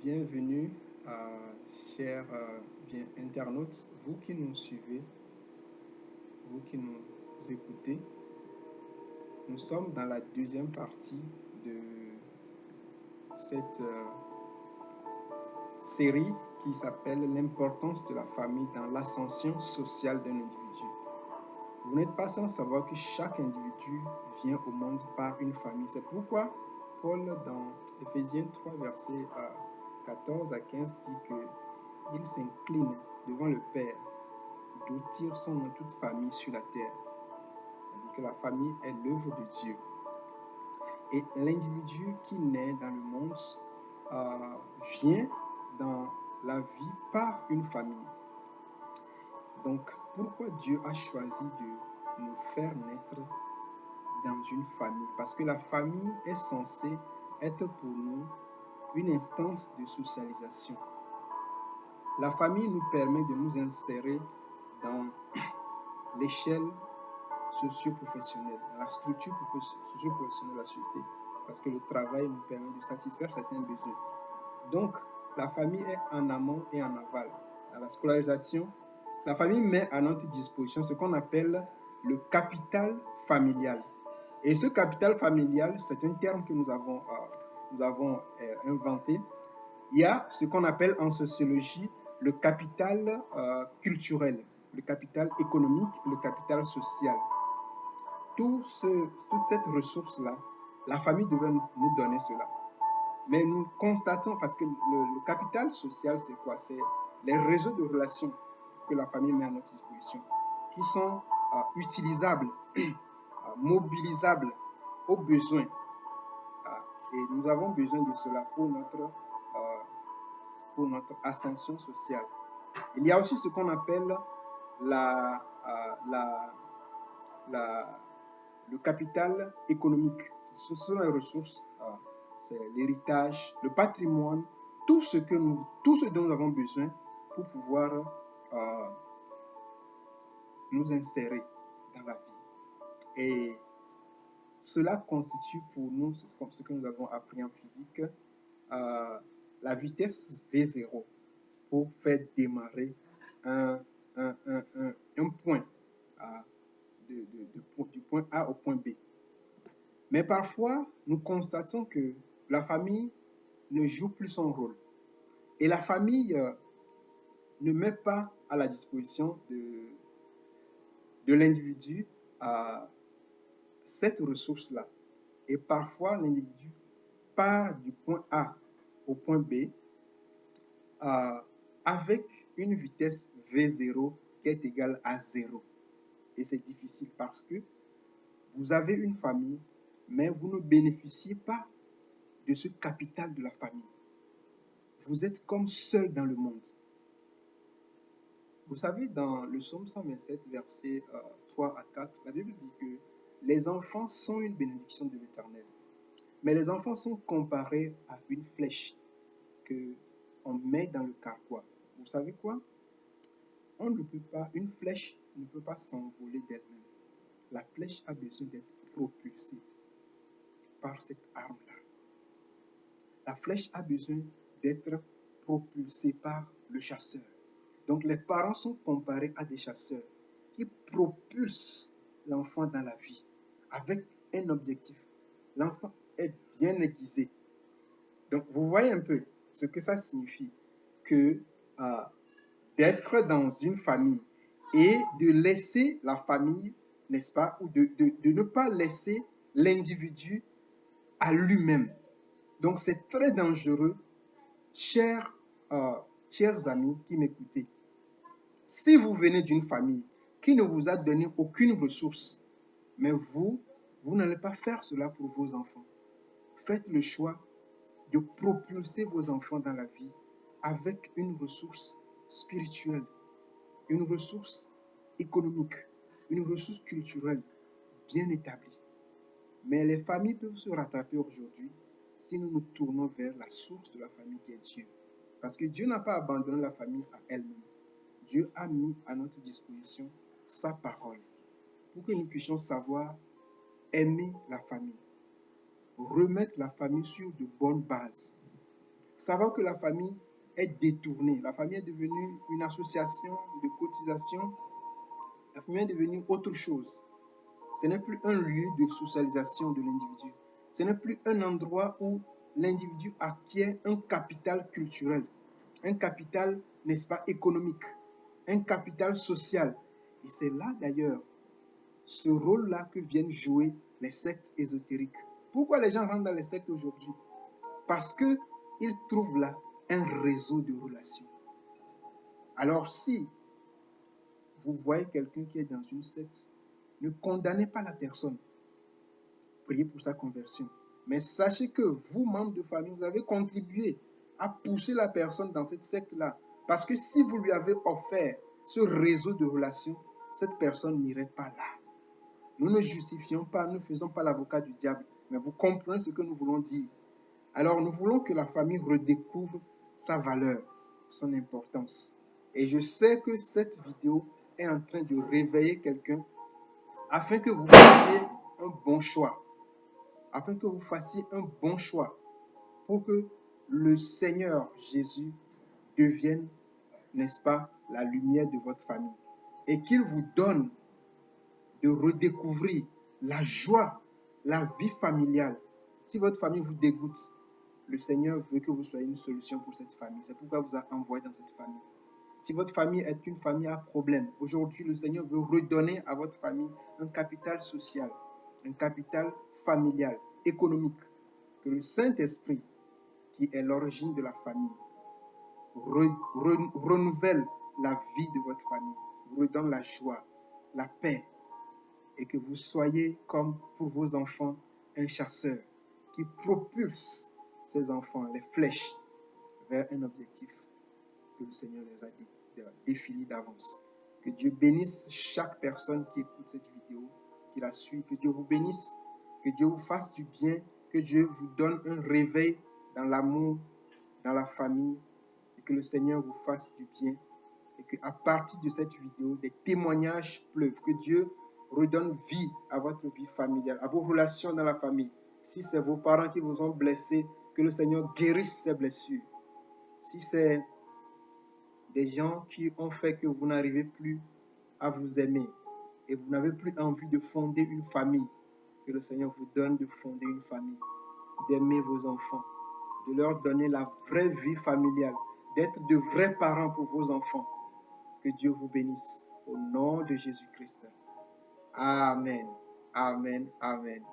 Bienvenue, chers internautes, vous qui nous suivez, vous qui nous écoutez. Nous sommes dans la deuxième partie de cette série qui s'appelle l'importance de la famille dans l'ascension sociale d'un individu. Vous n'êtes pas sans savoir que chaque individu vient au monde par une famille. C'est pourquoi Paul, dans Éphésiens 3, versets 14 à 15, dit qu'il s'incline devant le Père d'ôtir son nom toute famille sur la terre. C'est-à-dire que la famille est l'œuvre de Dieu. Et l'individu qui naît dans le monde vient dans la vie par une famille. Donc, pourquoi Dieu a choisi de nous faire naître dans une famille? Parce que la famille est censée être pour nous une instance de socialisation. La famille nous permet de nous insérer dans l'échelle socio-professionnelle, dans la structure socio-professionnelle de la société, parce que le travail nous permet de satisfaire certains besoins. Donc, la famille est en amont et en aval. Dans la scolarisation, la famille met à notre disposition ce qu'on appelle le capital familial. Et ce capital familial, c'est un terme que nous avons inventé. Il y a ce qu'on appelle en sociologie le capital culturel, le capital économique, le capital social. Toute cette ressource-là, la famille devait nous donner cela. Mais nous constatons, parce que le capital social, c'est quoi? C'est les réseaux de relations que la famille met à notre disposition, qui sont utilisables, mobilisables aux besoins. Et nous avons besoin de cela pour notre ascension sociale. Il y a aussi ce qu'on appelle le capital économique. Ce sont les ressources, c'est l'héritage, le patrimoine, tout ce dont nous avons besoin pour pouvoir nous insérer dans la vie. Et cela constitue pour nous, comme ce que nous avons appris en physique, la vitesse V0 pour faire démarrer un point du point A au point B. Mais parfois, nous constatons que la famille ne joue plus son rôle. Et la famille ne met pas à la disposition de l'individu cette ressource-là. Et parfois, l'individu part du point A au point B avec une vitesse V0 qui est égale à 0. Et c'est difficile parce que vous avez une famille, mais vous ne bénéficiez pas de ce capital de la famille. Vous êtes comme seul dans le monde. Vous savez, dans le psaume 127, versets 3 à 4, la Bible dit que les enfants sont une bénédiction de l'Éternel. Mais les enfants sont comparés à une flèche qu'on met dans le carquois. Vous savez quoi? Une flèche ne peut pas s'envoler d'elle-même. La flèche a besoin d'être propulsée par cette arme-là. La flèche a besoin d'être propulsée par le chasseur. Donc les parents sont comparés à des chasseurs qui propulsent l'enfant dans la vie avec un objectif. L'enfant est bien aiguisé. Donc vous voyez un peu ce que ça signifie que d'être dans une famille et de laisser la famille, n'est-ce pas, ou de ne pas laisser l'individu à lui-même. Donc c'est très dangereux, chers amis qui m'écoutez. Si vous venez d'une famille qui ne vous a donné aucune ressource, mais vous n'allez pas faire cela pour vos enfants. Faites le choix de propulser vos enfants dans la vie avec une ressource spirituelle, une ressource économique, une ressource culturelle bien établie. Mais les familles peuvent se rattraper aujourd'hui si nous nous tournons vers la source de la famille qui est Dieu. Parce que Dieu n'a pas abandonné la famille à elle-même. Dieu a mis à notre disposition sa parole pour que nous puissions savoir aimer la famille, remettre la famille sur de bonnes bases. savoir que la famille est détournée. La famille est devenue une association de cotisation. La famille est devenue autre chose. Ce n'est plus un lieu de socialisation de l'individu. Ce n'est plus un endroit où l'individu acquiert un capital culturel, un capital, n'est-ce pas, économique, un capital social. Et c'est là d'ailleurs ce rôle-là que viennent jouer les sectes ésotériques. Pourquoi les gens rentrent dans les sectes aujourd'hui? Parce qu'ils trouvent là un réseau de relations. Alors si vous voyez quelqu'un qui est dans une secte, ne condamnez pas la personne. Priez pour sa conversion. Mais sachez que vous, membres de famille, vous avez contribué à pousser la personne dans cette secte-là. Parce que si vous lui avez offert ce réseau de relations, cette personne n'irait pas là. Nous ne justifions pas, nous ne faisons pas l'avocat du diable, mais vous comprenez ce que nous voulons dire. Alors nous voulons que la famille redécouvre sa valeur, son importance. Et je sais que cette vidéo est en train de réveiller quelqu'un afin que vous fassiez un bon choix. Afin que vous fassiez un bon choix pour que le Seigneur Jésus devienne, n'est-ce pas, la lumière de votre famille. Et qu'il vous donne de redécouvrir la joie, la vie familiale. Si votre famille vous dégoûte, le Seigneur veut que vous soyez une solution pour cette famille. C'est pourquoi il vous a envoyé dans cette famille. Si votre famille est une famille à problème, aujourd'hui, le Seigneur veut redonner à votre famille un capital social, un capital familial, économique. Que le Saint-Esprit, qui est l'origine de la famille, renouvelle la vie de votre famille, vous redonne la joie, la paix, et que vous soyez comme pour vos enfants un chasseur qui propulse ses enfants, les flèches, vers un objectif que le Seigneur les a définis d'avance. Que Dieu bénisse chaque personne qui écoute cette vidéo, qui la suit. Que Dieu vous bénisse, que Dieu vous fasse du bien, que Dieu vous donne un réveil dans l'amour, dans la famille, et que le Seigneur vous fasse du bien. Et qu'à partir de cette vidéo, des témoignages pleuvent. Que Dieu redonne vie à votre vie familiale, à vos relations dans la famille. Si c'est vos parents qui vous ont blessé, que le Seigneur guérisse ces blessures. Si c'est des gens qui ont fait que vous n'arrivez plus à vous aimer et vous n'avez plus envie de fonder une famille, que le Seigneur vous donne de fonder une famille, d'aimer vos enfants, de leur donner la vraie vie familiale, d'être de vrais parents pour vos enfants. Que Dieu vous bénisse au nom de Jésus-Christ. Amen. Amen. Amen.